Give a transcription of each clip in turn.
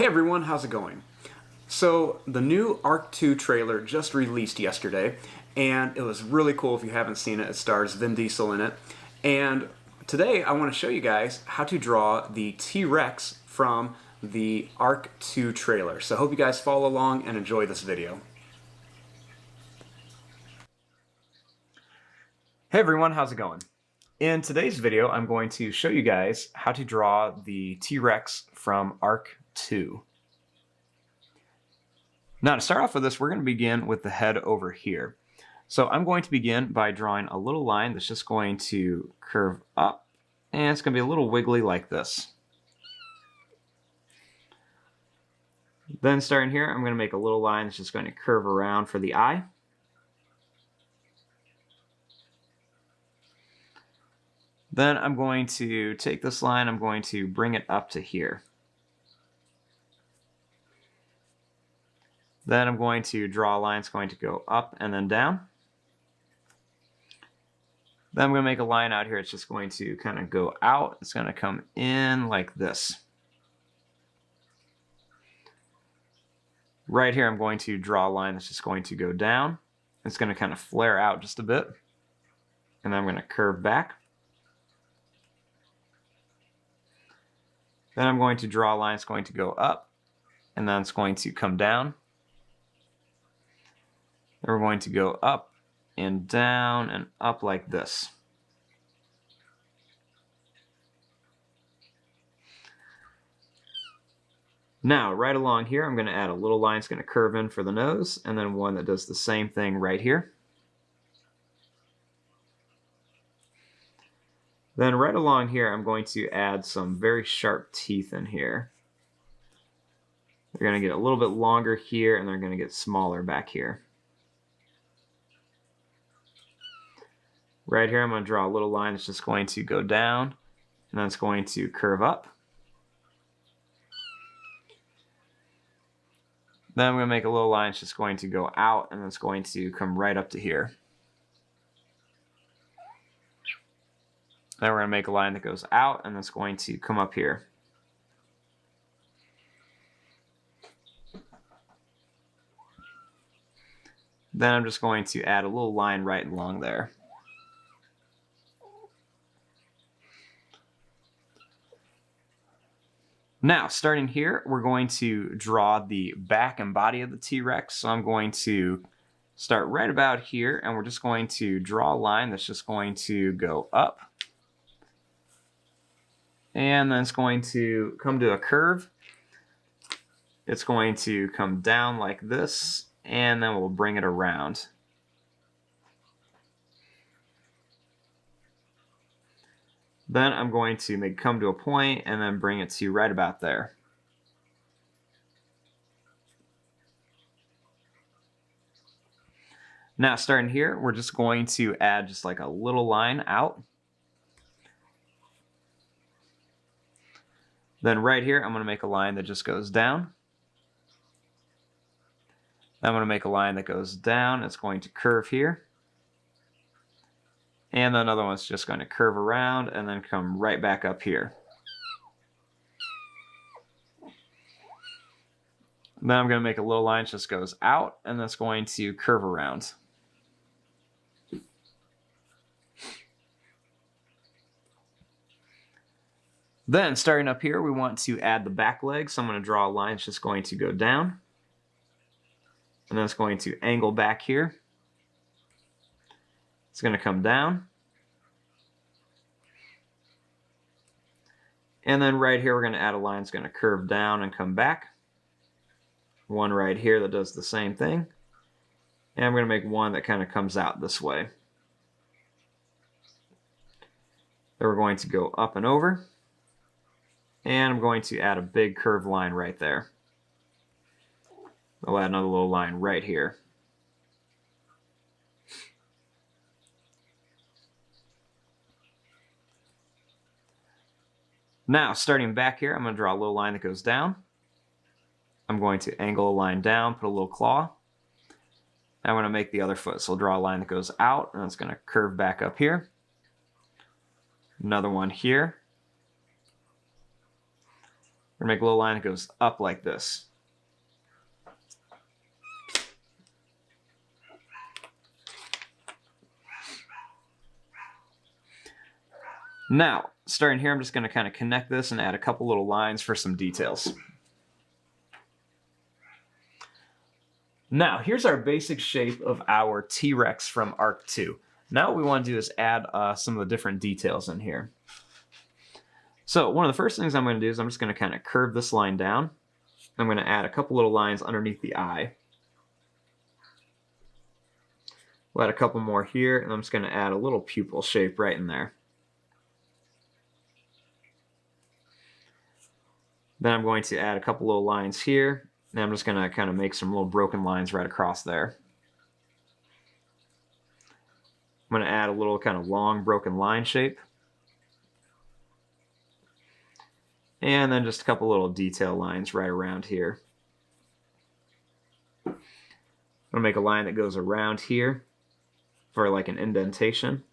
Hey everyone, how's it going? So the new ARK 2 trailer just released yesterday, and it was really cool. If you haven't seen it, it stars Vin Diesel in it. And today I want to show you guys how to draw the T-Rex from the ARK 2 trailer. So I hope you guys follow along and enjoy this video. Hey everyone, how's it going? In today's video, I'm going to show you guys how to draw the T-Rex from ARK 2. Now to start off with this, we're going to begin with the head over here. So I'm going to begin by drawing a little line that's just going to curve up, and it's going to be a little wiggly like this. Then starting here, I'm going to make a little line that's just going to curve around for the eye. Then I'm going to take this line, I'm going to bring it up to here. Then I'm going to draw a line that's going to go up and then down. Then I'm going to make a line out here. It's just going to kind of go out. It's going to come in like this. Right here, I'm going to draw a line that's just going to go down. It's going to kind of flare out just a bit. And then I'm going to curve back. Then I'm going to draw a line that's going to go up, and then it's going to come down. Then we're going to go up and down and up like this. Now, right along here, I'm going to add a little line that's going to curve in for the nose, and then one that does the same thing right here. Then right along here, I'm going to add some very sharp teeth in here. They're going to get a little bit longer here, and they're going to get smaller back here. Right here, I'm going to draw a little line that's just going to go down, and then it's going to curve up. Then I'm going to make a little line that's just going to go out, and then it's going to come right up to here. Then we're going to make a line that goes out, and it's going to come up here. Then I'm just going to add a little line right along there. Now, starting here, we're going to draw the back and body of the T-Rex. So I'm going to start right about here, and we're just going to draw a line that's just going to go up. And then it's going to come to a curve. It's going to come down like this, and then we'll bring it around. Then I'm going to make come to a point and then bring it to right about there. Now starting here, we're just going to add just like a little line out. Then right here, I'm going to make a line that just goes down. Then I'm going to make a line that goes down. It's going to curve here. And another one's just going to curve around and then come right back up here. Then I'm going to make a little line that just goes out, and that's going to curve around. Then, starting up here, we want to add the back leg, so I'm going to draw a line that's just going to go down. And then it's going to angle back here. It's going to come down. And then right here, we're going to add a line that's going to curve down and come back. One right here that does the same thing. And I'm going to make one that kind of comes out this way. Then we're going to go up and over. And I'm going to add a big curved line right there. I'll add another little line right here. Now, starting back here, I'm going to draw a little line that goes down. I'm going to angle a line down, put a little claw. I'm going to make the other foot, so I'll draw a line that goes out, and it's going to curve back up here. Another one here. We're going to make a little line that goes up like this. Now, starting here, I'm just going to kind of connect this and add a couple little lines for some details. Now, here's our basic shape of our T-Rex from ARK 2. Now what we want to do is add some of the different details in here. So one of the first things I'm going to do is I'm just going to kind of curve this line down. I'm going to add a couple little lines underneath the eye. We'll add a couple more here, and I'm just going to add a little pupil shape right in there. Then I'm going to add a couple little lines here, and I'm just going to kind of make some little broken lines right across there. I'm going to add a little kind of long broken line shape. And then just a couple little detail lines right around here. I'm going to make a line that goes around here for like an indentation.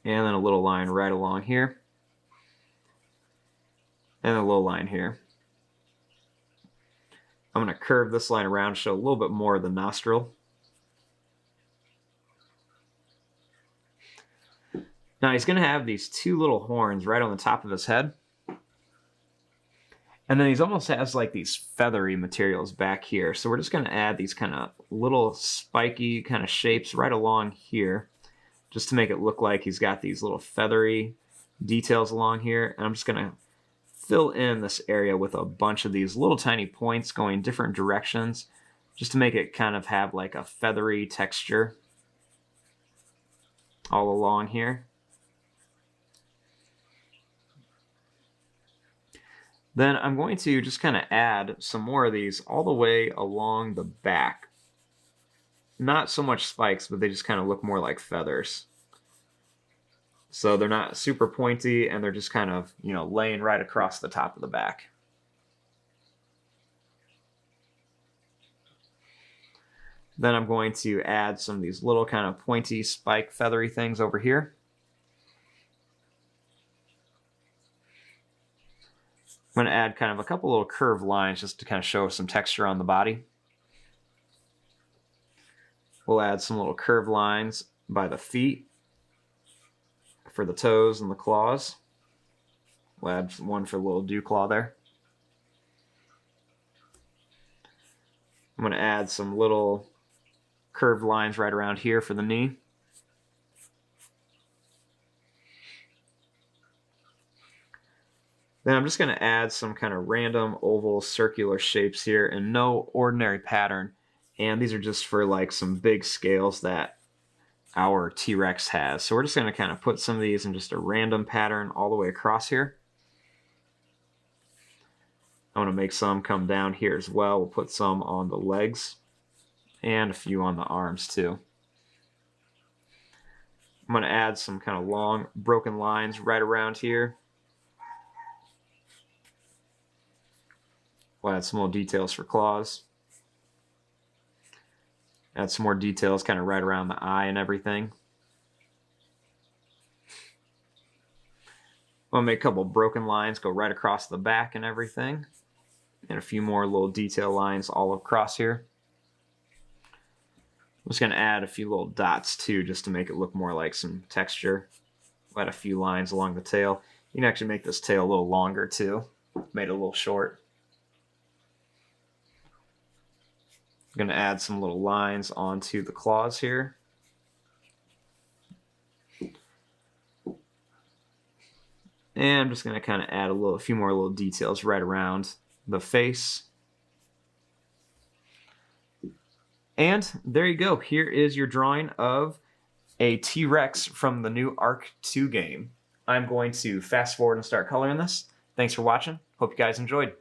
And then a little line right along here. And a little line here. I'm going to curve this line around to show a little bit more of the nostril. Now he's going to have these two little horns right on the top of his head. And then he's almost has like these feathery materials back here. So we're just going to add these kind of little spiky kind of shapes right along here, just to make it look like he's got these little feathery details along here. And I'm just going to fill in this area with a bunch of these little tiny points going different directions, just to make it kind of have like a feathery texture all along here. Then I'm going to just kind of add some more of these all the way along the back. Not so much spikes, but they just kind of look more like feathers. So they're not super pointy, and they're just kind of, you know, laying right across the top of the back. Then I'm going to add some of these little kind of pointy spike feathery things over here. I'm going to add kind of a couple little curved lines just to kind of show some texture on the body. We'll add some little curved lines by the feet for the toes and the claws. We'll add one for the little dew claw there. I'm going to add some little curved lines right around here for the knee. Then I'm just going to add some kind of random oval circular shapes here in no ordinary pattern. And these are just for like some big scales that our T-Rex has. So we're just going to kind of put some of these in just a random pattern all the way across here. I want to make some come down here as well. We'll put some on the legs and a few on the arms too. I'm going to add some kind of long broken lines right around here. We'll add some little details for claws. Add some more details kind of right around the eye and everything. I'll make a couple broken lines go right across the back and everything. And a few more little detail lines all across here. I'm just going to add a few little dots too, just to make it look more like some texture. We'll add a few lines along the tail. You can actually make this tail a little longer too. Made it a little short. I'm going to add some little lines onto the claws here. And I'm just going to kind of add a few more little details right around the face. And there you go. Here is your drawing of a T-Rex from the new ARK 2 game. I'm going to fast forward and start coloring this. Thanks for watching. Hope you guys enjoyed.